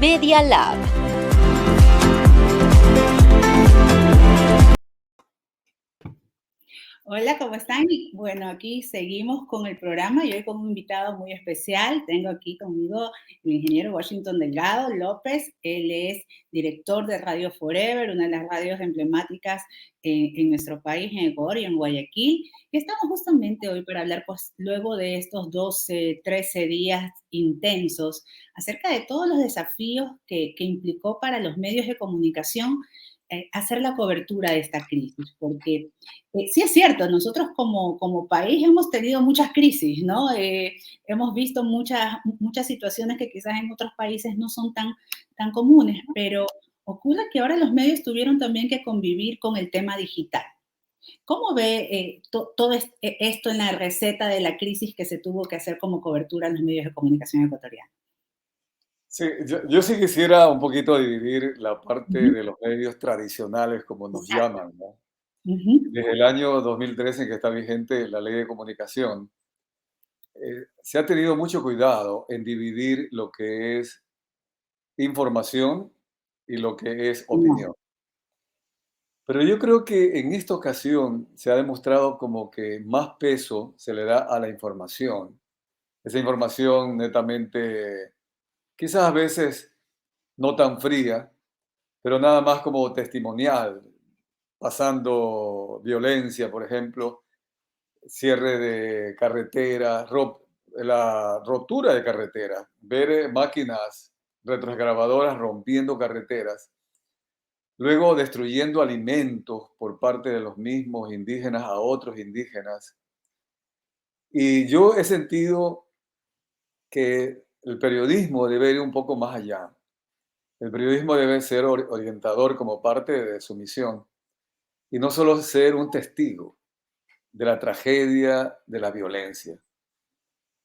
Media Lab. Hola, ¿cómo están? Bueno, aquí seguimos con el programa y hoy con un invitado muy especial. Tengo aquí conmigo el ingeniero Washington Delgado López. Él es director de Radio Forever, una de las radios emblemáticas en nuestro país, en Ecuador y en Guayaquil. Y estamos justamente hoy para hablar, pues, luego de estos 12, 13 días intensos, acerca de todos los desafíos que implicó para los medios de comunicación hacer la cobertura de esta crisis, porque sí es cierto, nosotros como país hemos tenido muchas crisis, ¿no? Hemos visto muchas situaciones que quizás en otros países no son tan comunes, pero ocurre que ahora los medios tuvieron también que convivir con el tema digital. ¿Cómo ve todo esto en la receta de la crisis que se tuvo que hacer como cobertura en los medios de comunicación ecuatorianos? Sí, yo sí quisiera un poquito dividir la parte Ujú. de los medios tradicionales, como nos Exacto. llaman, ¿no? Ujú. Desde el año 2013 en que está vigente la ley de comunicación, se ha tenido mucho cuidado en dividir lo que es información y lo que es No. opinión. Pero yo creo que en esta ocasión se ha demostrado como que más peso se le da a la información. Esa información netamente, quizás a veces no tan fría, pero nada más como testimonial, pasando violencia, por ejemplo, cierre de carreteras, la rotura de carreteras, ver máquinas retroexcavadoras rompiendo carreteras, luego destruyendo alimentos por parte de los mismos indígenas a otros indígenas. Y yo he sentido que el periodismo debe ir un poco más allá. El periodismo debe ser orientador como parte de su misión y no solo ser un testigo de la tragedia de la violencia.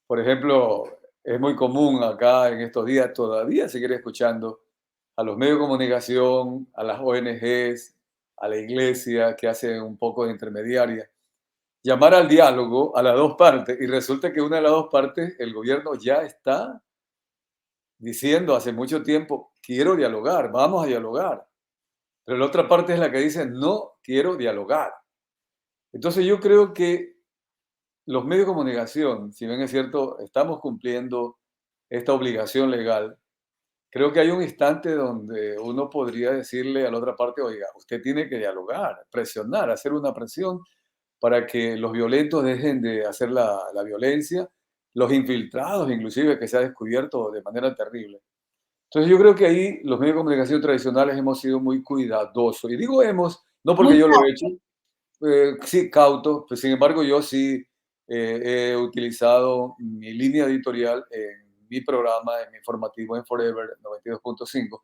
Por ejemplo, es muy común acá en estos días todavía seguir escuchando a los medios de comunicación, a las ONGs, a la iglesia que hace un poco de intermediaria, llamar al diálogo a las dos partes y resulta que una de las dos partes, el gobierno ya está diciendo hace mucho tiempo, quiero dialogar, vamos a dialogar, pero la otra parte es la que dice, no quiero dialogar. Entonces yo creo que los medios de comunicación, si bien es cierto, estamos cumpliendo esta obligación legal, creo que hay un instante donde uno podría decirle a la otra parte, oiga, usted tiene que dialogar, presionar, hacer una presión para que los violentos dejen de hacer la violencia, los infiltrados inclusive que se ha descubierto de manera terrible. Entonces yo creo que ahí los medios de comunicación tradicionales hemos sido muy cuidadosos. Y digo hemos, no porque Muy yo lo he hecho, cauto. sí, cauto, pues sin embargo yo sí he utilizado mi línea editorial en mi programa, en mi informativo en Forever 92.5,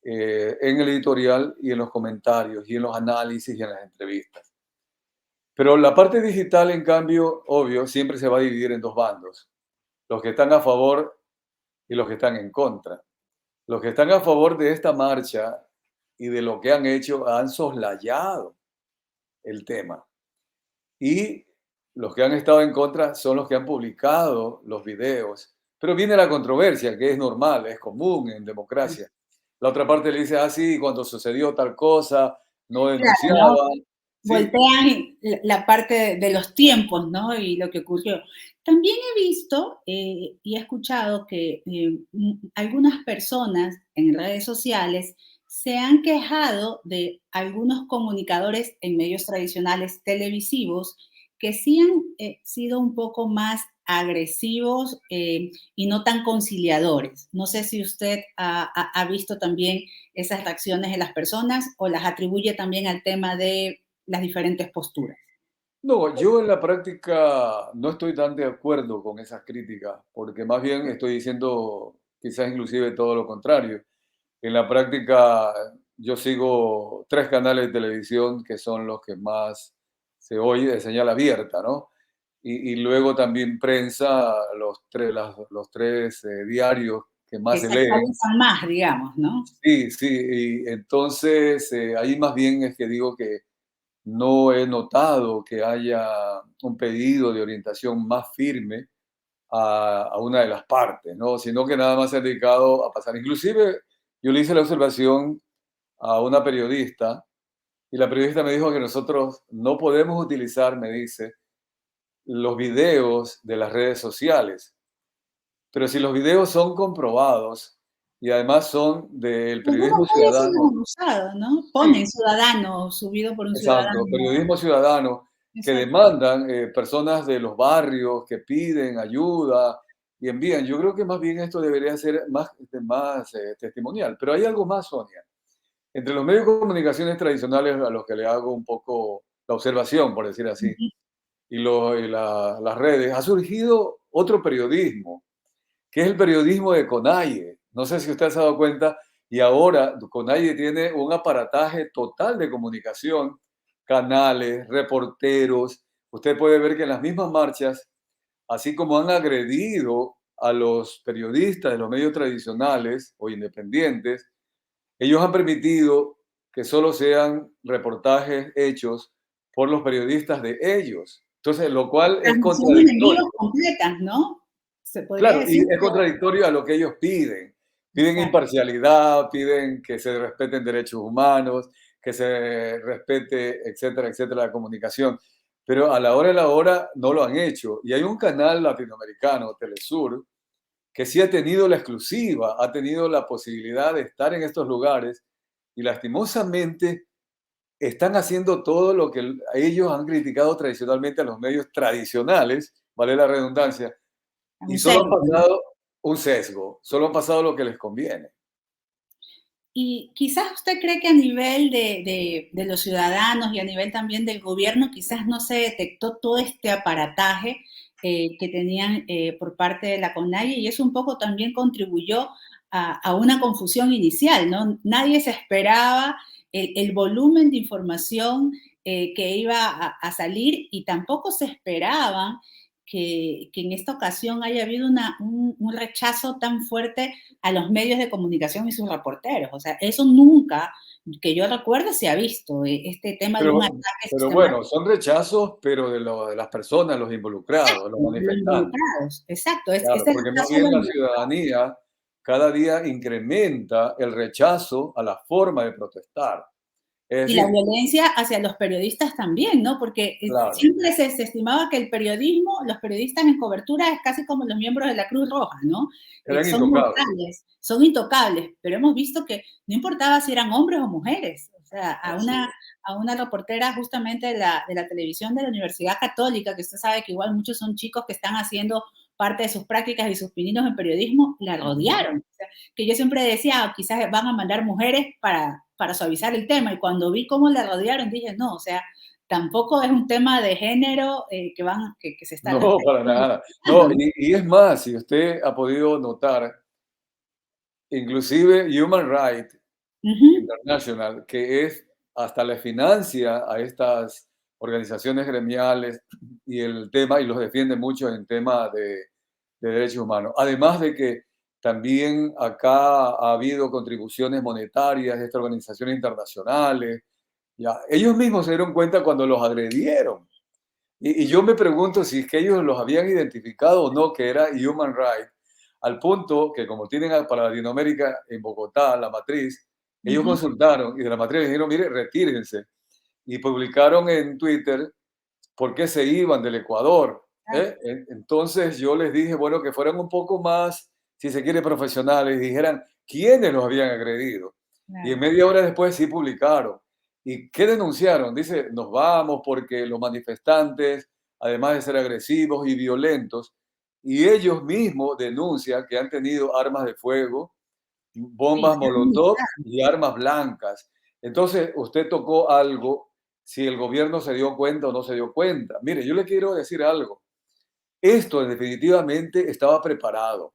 en el editorial y en los comentarios y en los análisis y en las entrevistas. Pero la parte digital, en cambio, obvio, siempre se va a dividir en dos bandos, los que están a favor y los que están en contra. Los que están a favor de esta marcha y de lo que han hecho han soslayado el tema. Y los que han estado en contra son los que han publicado los videos. Pero viene la controversia, que es normal, es común en democracia. La otra parte le dice, ah, sí, cuando sucedió tal cosa, no Claro, ¿no? denunciaban. Sí, Voltean la parte de los tiempos, ¿no? Y lo que ocurrió. También he visto y he escuchado que algunas personas en redes sociales se han quejado de algunos comunicadores en medios tradicionales televisivos que sí han sido un poco más agresivos y no tan conciliadores. No sé si usted ha visto también esas reacciones de las personas o las atribuye también al tema de las diferentes posturas. no, yo en la práctica no estoy tan de acuerdo con esas críticas, porque más bien estoy diciendo quizás inclusive todo lo contrario. En la práctica yo sigo tres canales de televisión que son los que más se oye de señal abierta, ¿no? Y luego también prensa, los tres diarios que Que más se se leen. actualizan más, digamos, ¿no? Sí, sí, y entonces ahí más bien es que digo que no he notado que haya un pedido de orientación más firme a una de las partes, ¿no? Sino que nada más se ha dedicado a pasar. Inclusive yo le hice la observación a una periodista y la periodista me dijo que nosotros no podemos utilizar, me dice, los videos de las redes sociales. Pero si los videos son comprobados y además son del En algunos periodismo países los ciudadano, han usado, ¿no? Ponen sí, ciudadano, subido por un exacto, ciudadano. periodismo ciudadano que Exacto. demandan personas de los barrios que piden ayuda y envían. Yo creo que más bien esto debería ser más testimonial. Pero hay algo más, Sonia. Entre los medios de comunicaciones tradicionales a los que le hago un poco la observación, por decir así, Ujú. y las redes, ha surgido otro periodismo que es el periodismo de CONAIE. No sé si usted se ha dado cuenta, y ahora CONAIE tiene un aparataje total de comunicación, canales, reporteros. Usted puede ver que en las mismas marchas, así como han agredido a los periodistas de los medios tradicionales o independientes, ellos han permitido que solo sean reportajes hechos por los periodistas de ellos. Entonces, lo cual es Transmisiones en vivo contradictorio. completas, ¿no? Se podría Claro, y decir es que contradictorio a lo que ellos piden. Piden exacto. imparcialidad, piden que se respeten derechos humanos, que se respete, etcétera, etcétera, la comunicación. Pero a la hora de la hora no lo han hecho. Y hay un canal latinoamericano, Telesur, que sí ha tenido la exclusiva, ha tenido la posibilidad de estar en estos lugares y lastimosamente están haciendo todo lo que ellos han criticado tradicionalmente a los medios tradicionales, vale la redundancia, y Un solo han sesgo, ¿no? pasado un sesgo, solo han pasado lo que les conviene. Y quizás usted cree que a nivel de los ciudadanos y a nivel también del gobierno, quizás no se detectó todo este aparataje que tenían por parte de la CONAIE y eso un poco también contribuyó a una confusión inicial, ¿no? Nadie se esperaba el volumen de información que iba a salir y tampoco se esperaban que en esta ocasión haya habido un rechazo tan fuerte a los medios de comunicación y sus reporteros. O sea, eso nunca, que yo recuerde, se ha visto, este tema de un Pero, ataque pero sistemático bueno, son rechazos, pero de las personas, los involucrados, los de los manifestantes. involucrados. Exacto, Claro, es el porque más rechazo de bien los la involucrados. ciudadanía cada día incrementa el rechazo a la forma de protestar. Es Y la decir, violencia hacia los periodistas también, ¿no? Porque claro, siempre se estimaba que el periodismo, los periodistas en cobertura es casi como los miembros de la Cruz Roja, ¿no? eran intocables. Son intocables, pero hemos visto que no importaba si eran hombres o mujeres. O sea, Así es. a una reportera justamente de la televisión de la Universidad Católica, que usted sabe que igual muchos son chicos que están haciendo parte de sus prácticas y sus pininos en periodismo, la Ujú. rodearon. O sea, que yo siempre decía, "Ah, quizás van a mandar mujeres para suavizar el tema", y cuando vi cómo la rodearon, dije, no, o sea, tampoco es un tema de género que se está No, para nada. No, respetando, ¿no? y es más, si usted ha podido notar, inclusive Human Rights Ujú, International, que es hasta le financia a estas organizaciones gremiales y el tema, y los defiende mucho en tema de derechos humanos. Además de que también acá ha habido contribuciones monetarias de estas organizaciones internacionales. Ya, ellos mismos se dieron cuenta cuando los agredieron. Y yo me pregunto si es que ellos los habían identificado o no, que era Human Rights, al punto que como tienen para Latinoamérica en Bogotá, la matriz, ellos ujú. consultaron y de la matriz les dijeron, mire, retírense. Y publicaron en Twitter por qué se iban del Ecuador. Ah, Entonces yo les dije, bueno, que fueran un poco más, si se quiere, profesionales y dijeran quiénes los habían agredido. Y en claro. media hora después sí publicaron. ¿Y qué denunciaron? Dice, nos vamos porque los manifestantes, además de ser agresivos y violentos, y ellos mismos denuncian que han tenido armas de fuego, Sí, bombas se han molotov limitado. y armas blancas. Entonces, usted tocó algo, si el gobierno se dio cuenta o no se dio cuenta. Mire, yo le quiero decir algo. Esto definitivamente estaba preparado.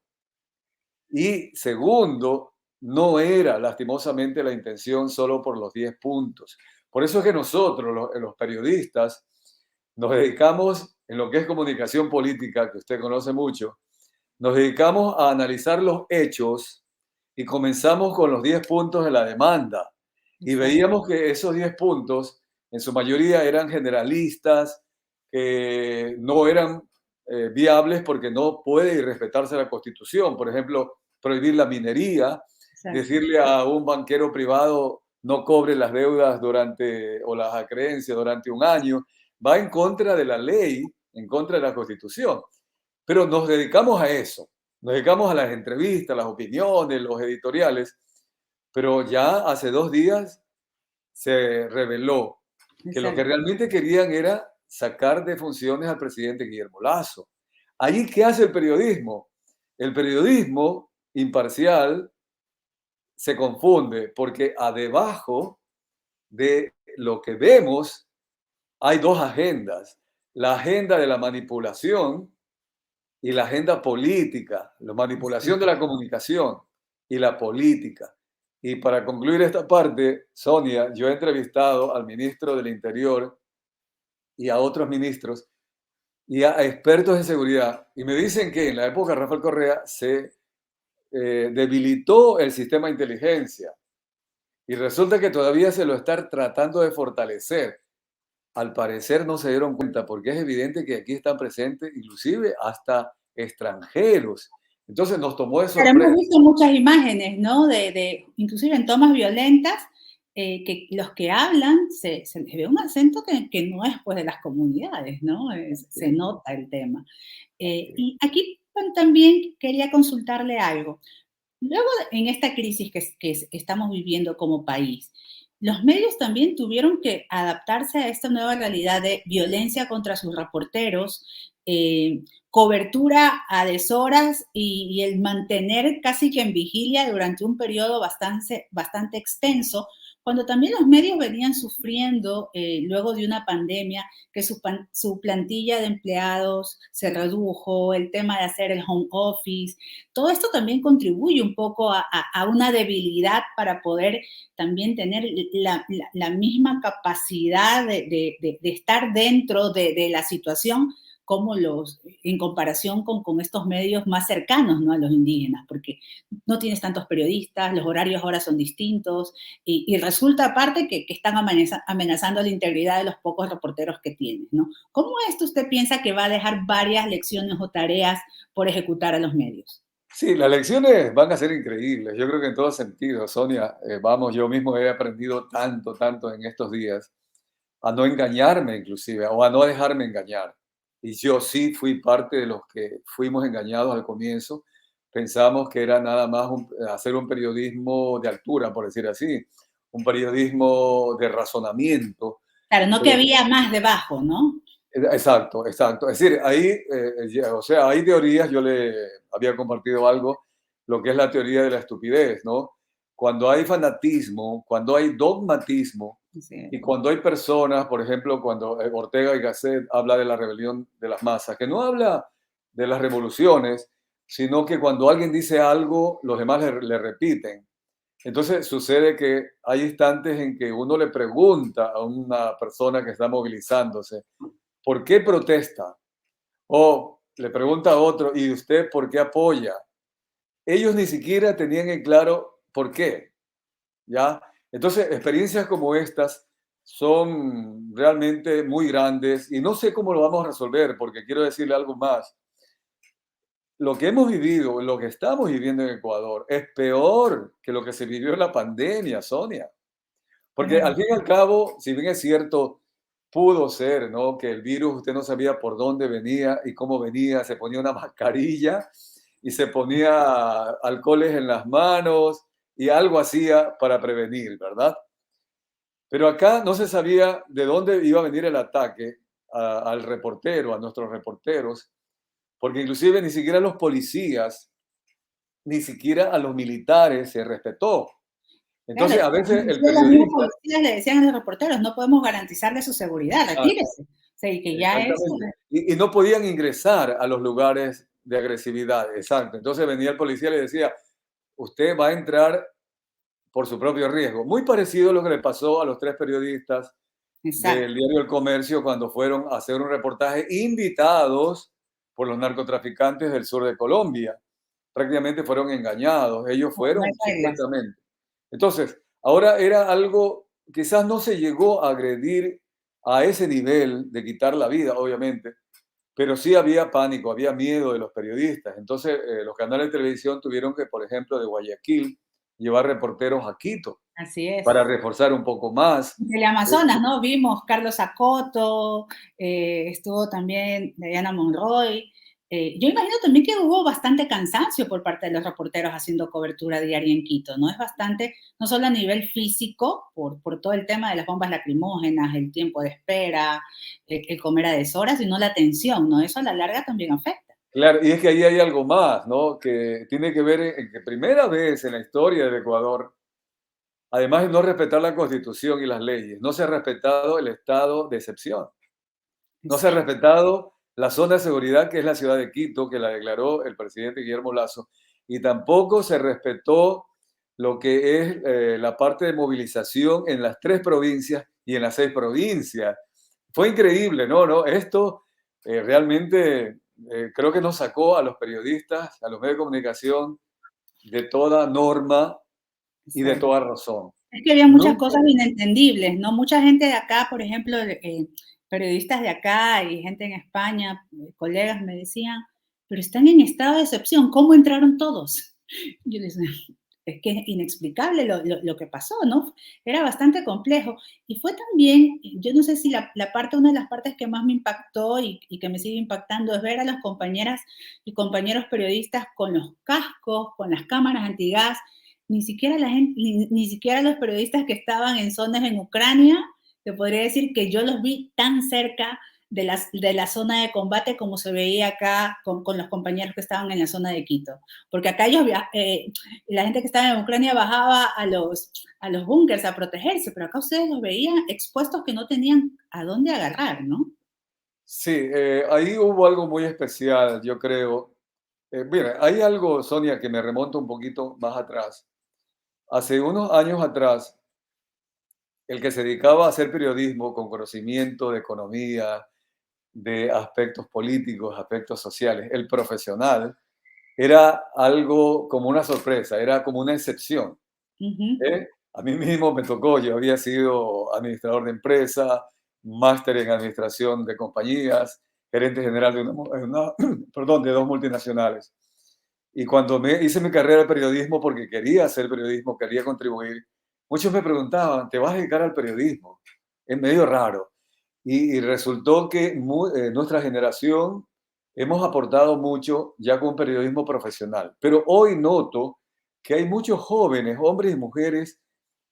Y segundo, no era lastimosamente la intención solo por los 10 puntos. Por eso es que nosotros, los periodistas, nos dedicamos en lo que es comunicación política, que usted conoce mucho, nos dedicamos a analizar los hechos y comenzamos con los 10 puntos de la demanda. Y Exacto. veíamos que esos 10 puntos, en su mayoría, eran generalistas, que no eran viables porque no puede irrespetarse la Constitución. Por ejemplo, prohibir la minería, Exacto. decirle a un banquero privado no cobre las deudas durante o las acreencias durante un año, va en contra de la ley, en contra de la Constitución. Pero nos dedicamos a eso, nos dedicamos a las entrevistas, las opiniones, los editoriales, pero ya hace 2 días se reveló que lo que Exacto. realmente querían era sacar de funciones al presidente Guillermo Lazo. Allí, ¿qué hace el periodismo? El periodismo imparcial se confunde porque a debajo de lo que vemos hay dos agendas. La agenda de la manipulación y la agenda política, la manipulación de la comunicación y la política. Y para concluir esta parte, Sonia, yo he entrevistado al ministro del Interior y a otros ministros y a expertos en seguridad y me dicen que en la época de Rafael Correa se debilitó el sistema de inteligencia y resulta que todavía se lo está tratando de fortalecer. Al parecer no se dieron cuenta porque es evidente que aquí están presentes inclusive hasta extranjeros. Entonces nos tomó de Pero hemos sorpresa. visto muchas imágenes, ¿no? Inclusive en tomas violentas, que los que hablan se les ve un acento que no es pues de las comunidades, ¿no? Se Sí, nota el tema. sí. Y aquí bueno, también quería consultarle algo. Luego, en esta crisis que estamos viviendo como país, los medios también tuvieron que adaptarse a esta nueva realidad de violencia contra sus reporteros, cobertura a deshoras y el mantener casi que en vigilia durante un periodo bastante extenso, cuando también los medios venían sufriendo luego de una pandemia que su plantilla de empleados se redujo, el tema de hacer el home office, todo esto también contribuye un poco a una debilidad para poder también tener la misma capacidad de estar dentro de la situación como en comparación con estos medios más cercanos, ¿no? A los indígenas, porque no tienes tantos periodistas, los horarios ahora son distintos y resulta aparte que están amenazando la integridad de los pocos reporteros que tienes, ¿no? ¿Cómo esto usted piensa que va a dejar varias lecciones o tareas por ejecutar a los medios? Sí, las lecciones van a ser increíbles. Yo creo que en todo sentido, Sonia, vamos, yo mismo he aprendido tanto, tanto en estos días a no engañarme inclusive, o a no dejarme engañar. Y yo sí fui parte de los que fuimos engañados al comienzo. Pensamos que era nada más hacer un periodismo de altura, por decir así, un periodismo de razonamiento. Claro, no que Pero, había más debajo, ¿no? exacto, exacto. Es decir, ahí, o sea, hay teorías, yo le había compartido algo, lo que es la teoría de la estupidez, ¿no? Cuando hay fanatismo, cuando hay dogmatismo, Sí. y cuando hay personas, por ejemplo, cuando Ortega y Gasset habla de la rebelión de las masas, que no habla de las revoluciones, sino que cuando alguien dice algo, los demás le repiten. Entonces sucede que hay instantes en que uno le pregunta a una persona que está movilizándose, ¿por qué protesta? O le pregunta a otro, ¿y usted por qué apoya? Ellos ni siquiera tenían en claro por qué. ¿Ya? Entonces, experiencias como estas son realmente muy grandes y no sé cómo lo vamos a resolver, porque quiero decirle algo más. Lo que hemos vivido, lo que estamos viviendo en Ecuador, es peor que lo que se vivió en la pandemia, Sonia. Porque Tienes al fin y al cabo, si bien es cierto, pudo ser, ¿no? Que el virus usted no sabía por dónde venía y cómo venía, se ponía una mascarilla y se ponía alcoholes en las manos y algo hacía para prevenir, ¿verdad? Pero acá no se sabía de dónde iba a venir el ataque al reportero, a nuestros reporteros, porque inclusive ni siquiera a los policías, ni siquiera a los militares se respetó. claro, Entonces, a veces el inclusive los mismos periodista, policías le decían a los reporteros, no podemos garantizarle su seguridad, exacto, retírese. O sea, y que ya eso, exactamente, y no podían ingresar a los lugares de agresividad, exacto. Entonces venía el policía y le decía, usted va a entrar por su propio riesgo. Muy parecido a lo que le pasó a los 3 periodistas del exacto. diario El Comercio cuando fueron a hacer un reportaje invitados por los narcotraficantes del sur de Colombia. Prácticamente fueron engañados, ellos No, no hay fueron reglas. supuestamente. Entonces, ahora era algo, quizás no se llegó a agredir a ese nivel de quitar la vida, obviamente, pero sí había pánico, había miedo de los periodistas. Entonces, los canales de televisión tuvieron que, por ejemplo, de Guayaquil, llevar reporteros a Quito Así es. para reforzar un poco más. En Teleamazonas, ¿no? Vimos Carlos Acoto, estuvo también Diana Monroy. Yo imagino también que hubo bastante cansancio por parte de los reporteros haciendo cobertura diaria en Quito, ¿no? Es bastante, no solo a nivel físico, por todo el tema de las bombas lacrimógenas, el tiempo de espera, el comer a deshoras, sino la tensión, ¿no? Eso a la larga también afecta. Claro, y es que ahí hay algo más, ¿no? Que tiene que ver en que primera vez en la historia del Ecuador, además de no respetar la Constitución y las leyes, no se ha respetado el estado de excepción. No se ha Exacto. respetado la zona de seguridad que es la ciudad de Quito, que la declaró el presidente Guillermo Lasso, y tampoco se respetó lo que es la parte de movilización en las 3 provincias y en las 6 provincias. Fue increíble, ¿no? ¿No? Esto realmente creo que nos sacó a los periodistas, a los medios de comunicación, de toda norma y de Exacto. toda razón. Es que había muchas Nunca, cosas inentendibles, ¿no? Mucha gente de acá, por ejemplo, periodistas de acá y gente en España, colegas me decían, pero están en estado de excepción, ¿cómo entraron todos? Yo les decía, es que es inexplicable lo que pasó, ¿no? Era bastante complejo. Y fue también, yo no sé si la parte, una de las partes que más me impactó y que me sigue impactando es ver a las compañeras y compañeros periodistas con los cascos, con las cámaras antigas, ni siquiera la gente, ni siquiera los periodistas que estaban en zonas en Ucrania, te podría decir que yo los vi tan cerca de la zona de combate como se veía acá con los compañeros que estaban en la zona de Quito. Porque acá ellos, la gente que estaba en Ucrania bajaba a los búnkers a protegerse, pero acá ustedes los veían expuestos que no tenían a dónde agarrar, ¿no? sí, ahí hubo algo muy especial, yo creo. Mira, hay algo, Sonia, que me remonta un poquito más atrás. Hace unos años atrás, el que se dedicaba a hacer periodismo con conocimiento de economía, de aspectos políticos, aspectos sociales, el profesional, era algo como una sorpresa, era como una excepción. Uh -huh. ¿Eh? A mí mismo me tocó, yo había sido administrador de empresa, máster en administración de compañías, gerente general de perdón, de 2 multinacionales. Y cuando me hice mi carrera de periodismo, porque quería hacer periodismo, quería contribuir, muchos me preguntaban, ¿te vas a dedicar al periodismo? Es medio raro. Y resultó que nuestra generación hemos aportado mucho ya con periodismo profesional. Pero hoy noto que hay muchos jóvenes, hombres y mujeres,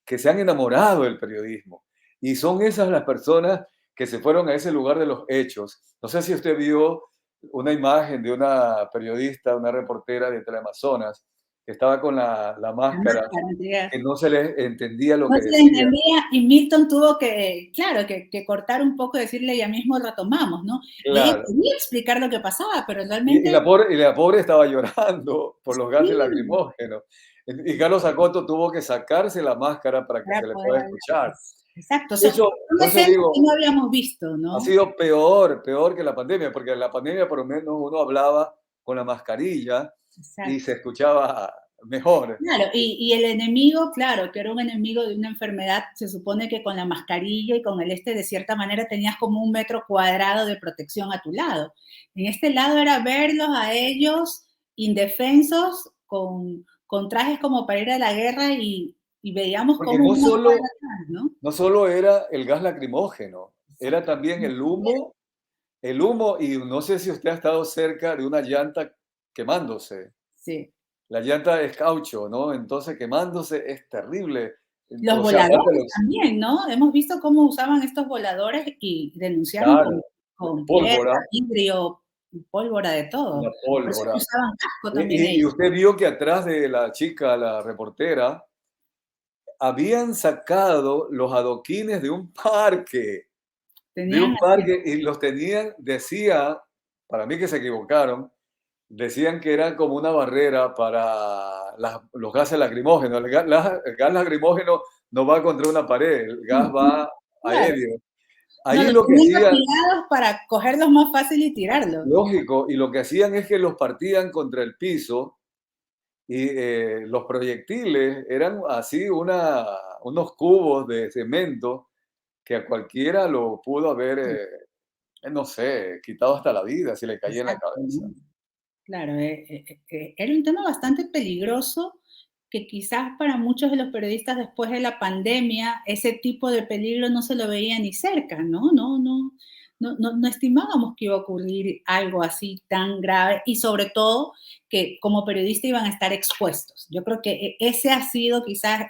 que se han enamorado del periodismo. Y son esas las personas que se fueron a ese lugar de los hechos. No sé si usted vio una imagen de una periodista, una reportera de Teleamazonas, que estaba con la máscara, que no se le entendía lo No que se le decía. entendía y Milton tuvo que, claro, que cortar un poco y decirle, ya mismo retomamos, ¿no? Y ella Claro. quería explicar lo que pasaba, pero Y, y realmente la pobre, y la pobre estaba llorando por los gases sí, lacrimógenos. Y Carlos Acoto tuvo que sacarse la máscara para que se para le poder pueda hablar. escuchar. Exacto, o sea, Eso, una por eso escena que no digo, habíamos visto, ha ¿no? sido peor, peor que la pandemia, porque en la pandemia por lo menos uno hablaba con la mascarilla y Exacto. se escuchaba mejor. Claro, y el enemigo, claro, que era un enemigo de una enfermedad, se supone que con la mascarilla y con el de cierta manera tenías como un metro cuadrado de protección a tu lado. En este lado era verlos a ellos indefensos, con trajes como para ir a la guerra y veíamos Porque como no una cuadra solo, atrás, ¿no? no solo era el gas lacrimógeno, era Exacto. también el humo, y no sé si usted ha estado cerca de una llanta quemándose. Sí. La llanta es caucho, ¿no? Entonces quemándose es terrible. Los O sea, aparte voladores los, también, ¿no? Hemos visto cómo usaban estos voladores y denunciaron claro, con tierra, pólvora, vidrio, pólvora, de la todo. Por eso que pólvora. usaban casco Y, también y ellos. usted vio que atrás de la chica, la reportera, habían sacado los adoquines de Tenían un así, parque y los tenían, decía, para mí que se equivocaron, decían que eran como una barrera para los gases lacrimógenos. El gas lacrimógeno no va contra una pared, el gas va claro. aéreo. No, Ahí los lo que tenían hacían, apilados para cogerlos más fácil y tirarlos. lógico, y lo que hacían es que los partían contra el piso y los proyectiles eran así unos cubos de cemento que a cualquiera lo pudo haber no sé, quitado hasta la vida si le caía en la Exacto, cabeza. ¿no? Claro, era un tema bastante peligroso que quizás para muchos de los periodistas después de la pandemia ese tipo de peligro no se lo veía ni cerca, ¿no? No estimábamos que iba a ocurrir algo así tan grave y sobre todo que como periodista iban a estar expuestos. Yo creo que ese ha sido quizás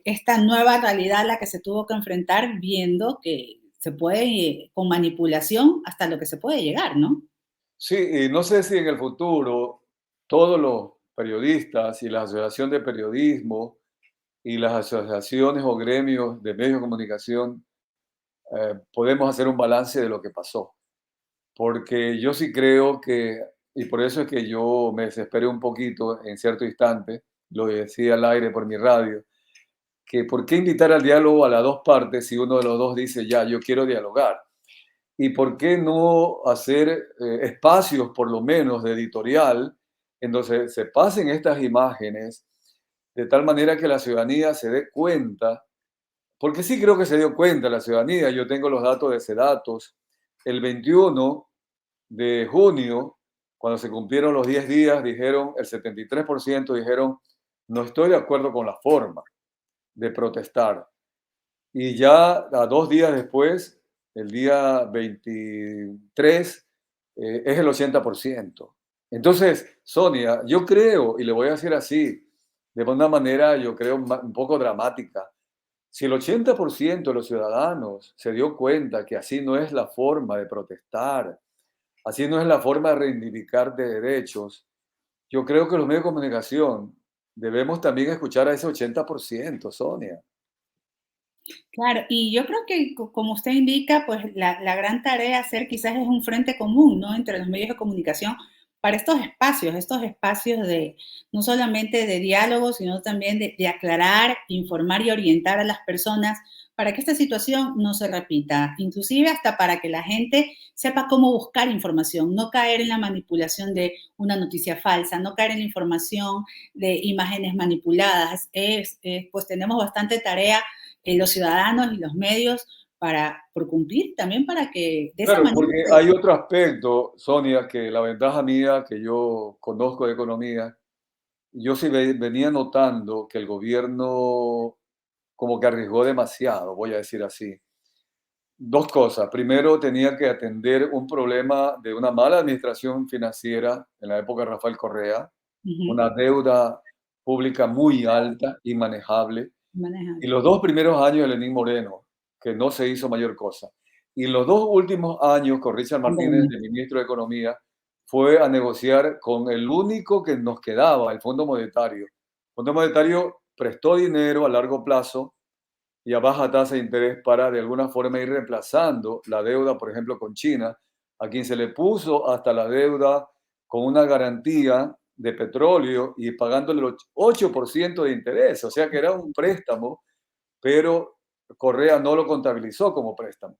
esta nueva realidad a la que se tuvo que enfrentar viendo que se puede, con manipulación, hasta lo que se puede llegar, ¿no? Sí, y no sé si en el futuro todos los periodistas y la Asociación de Periodismo y las asociaciones o gremios de medios de comunicación podemos hacer un balance de lo que pasó. Porque yo sí creo que, y por eso es que yo me desesperé un poquito en cierto instante, lo decía al aire por mi radio, que por qué invitar al diálogo a las dos partes si uno de los dos dice, ya, yo quiero dialogar. ¿Y por qué no hacer espacios, por lo menos, de editorial, en donde se pasen estas imágenes de tal manera que la ciudadanía se dé cuenta? Porque sí creo que se dio cuenta la ciudadanía. Yo tengo los datos de Sedatos. El 21 de junio, cuando se cumplieron los 10 días, dijeron, el 73% dijeron, no estoy de acuerdo con la forma de protestar. Y ya a 2 días después, el día 23, es el 80%. Entonces, Sonia, yo creo, y le voy a decir así, de una manera, yo creo, un poco dramática, si el 80% de los ciudadanos se dio cuenta que así no es la forma de protestar, así no es la forma de reivindicar de derechos, yo creo que los medios de comunicación debemos también escuchar a ese 80%, Sonia. Claro, y yo creo que como usted indica, pues la gran tarea a hacer quizás es un frente común, ¿no? Entre los medios de comunicación para estos espacios de no solamente de diálogo, sino también de aclarar, informar y orientar a las personas para que esta situación no se repita, inclusive hasta para que la gente sepa cómo buscar información, no caer en la manipulación de una noticia falsa, no caer en la información de imágenes manipuladas. Pues tenemos bastante tarea los ciudadanos y los medios por cumplir, también para que de esa Claro, manera porque pues, hay otro aspecto, Sonia, que la ventaja mía, que yo conozco de economía, yo sí venía notando que el gobierno como que arriesgó demasiado, voy a decir así. Dos cosas. Primero, tenía que atender un problema de una mala administración financiera en la época de Rafael Correa, ujú, una deuda pública muy alta, inmanejable. Y manejan. los 2 primeros años de Lenín Moreno, que no se hizo mayor cosa. Y los 2 últimos años con Richard Martínez, Pandemia. de ministro de Economía, fue a negociar con el único que nos quedaba, el Fondo Monetario. El Fondo Monetario prestó dinero a largo plazo y a baja tasa de interés para de alguna forma ir reemplazando la deuda, por ejemplo, con China, a quien se le puso hasta la deuda con una garantía de petróleo y pagándole el 8% de interés, o sea que era un préstamo, pero Correa no lo contabilizó como préstamo.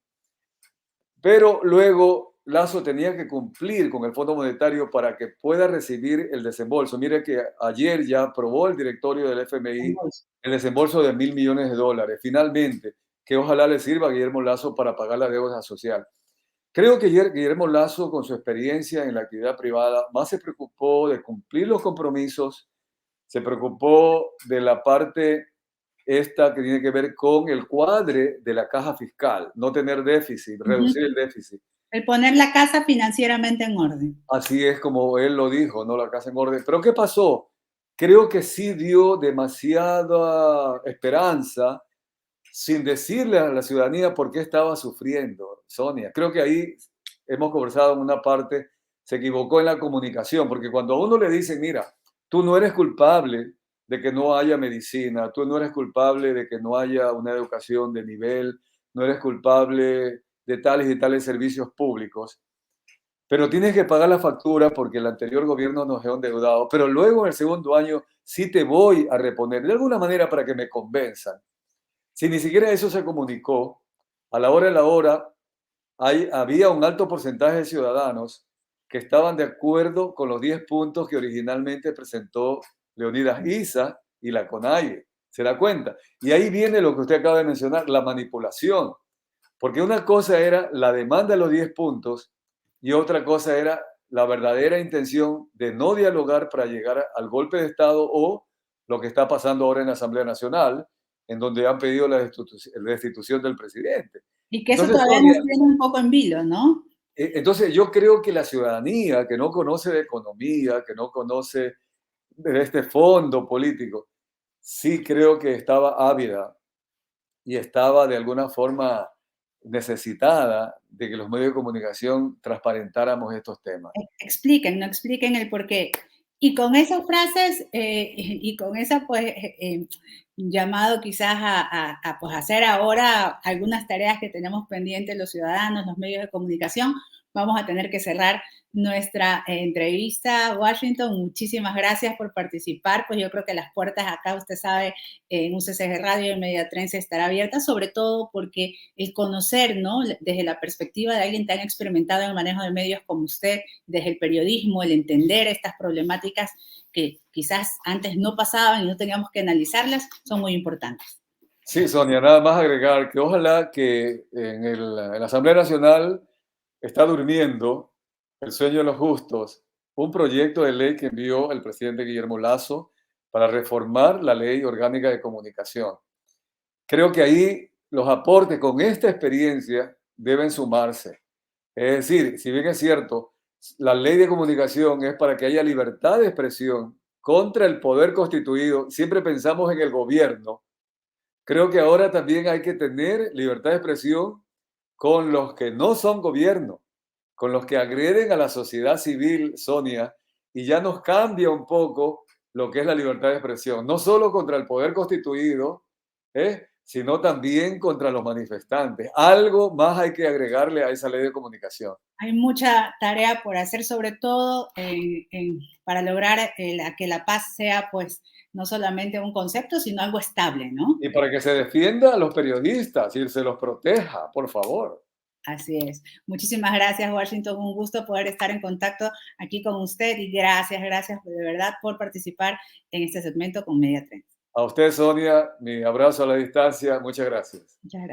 Pero luego Lazo tenía que cumplir con el Fondo Monetario para que pueda recibir el desembolso. Mire que ayer ya aprobó el directorio del FMI el desembolso de $1.000 millones. Finalmente, que ojalá le sirva a Guillermo Lazo para pagar la deuda social. Creo que Guillermo Lazo, con su experiencia en la actividad privada, más se preocupó de cumplir los compromisos, se preocupó de la parte esta que tiene que ver con el cuadre de la caja fiscal, no tener déficit, Ujú. reducir el déficit. El poner la casa financieramente en orden. Así es como él lo dijo, ¿no? La casa en orden. Pero ¿qué pasó? Creo que sí dio demasiada esperanza sin decirle a la ciudadanía por qué estaba sufriendo, Sonia. Creo que ahí hemos conversado en una parte, se equivocó en la comunicación, porque cuando a uno le dicen, mira, tú no eres culpable de que no haya medicina, tú no eres culpable de que no haya una educación de nivel, no eres culpable de tales y tales servicios públicos, pero tienes que pagar la factura porque el anterior gobierno nos dejó endeudado, pero luego en el segundo año sí te voy a reponer, de alguna manera para que me convenzan. Si ni siquiera eso se comunicó, a la hora de la hora había un alto porcentaje de ciudadanos que estaban de acuerdo con los 10 puntos que originalmente presentó Leonidas Issa y la CONAIE. ¿Se da cuenta? Y ahí viene lo que usted acaba de mencionar, la manipulación. Porque una cosa era la demanda de los 10 puntos y otra cosa era la verdadera intención de no dialogar para llegar al golpe de Estado o lo que está pasando ahora en la Asamblea Nacional, en donde han pedido la destitución del presidente. Y que eso Entonces, todavía nos Sonia, tiene un poco en vilo, ¿no? entonces yo creo que la ciudadanía que no conoce de economía, que no conoce de este fondo político, sí creo que estaba ávida y estaba de alguna forma necesitada de que los medios de comunicación transparentáramos estos temas. Expliquen, no expliquen el porqué. Y con esas frases y con esa, pues, llamado quizás pues, hacer ahora algunas tareas que tenemos pendientes los ciudadanos, los medios de comunicación, vamos a tener que cerrar nuestra entrevista. Washington, muchísimas gracias por participar. Pues yo creo que las puertas acá, usted sabe, en UCCG Radio y Mediatrense estará abierta, sobre todo porque el conocer, ¿no? Desde la perspectiva de alguien tan experimentado en el manejo de medios como usted, desde el periodismo, el entender estas problemáticas que quizás antes no pasaban y no teníamos que analizarlas, son muy importantes. Sí, Sonia, nada más agregar que ojalá que en la Asamblea Nacional está durmiendo el sueño de los justos, un proyecto de ley que envió el presidente Guillermo Lazo para reformar la ley orgánica de comunicación. Creo que ahí los aportes con esta experiencia deben sumarse. Es decir, si bien es cierto, la ley de comunicación es para que haya libertad de expresión contra el poder constituido, siempre pensamos en el gobierno. Creo que ahora también hay que tener libertad de expresión con los que no son gobierno, con los que agreden a la sociedad civil, Sonia, y ya nos cambia un poco lo que es la libertad de expresión, no solo contra el poder constituido, sino también contra los manifestantes. Algo más hay que agregarle a esa ley de comunicación. Hay mucha tarea por hacer, sobre todo para lograr que la paz sea, pues, no solamente un concepto, sino algo estable, ¿no? Y para que se defienda a los periodistas y se los proteja, por favor. Así es. Muchísimas gracias, Washington. Un gusto poder estar en contacto aquí con usted y gracias de verdad por participar en este segmento con Media Trends. A usted, Sonia, mi abrazo a la distancia. Muchas gracias. Muchas gracias.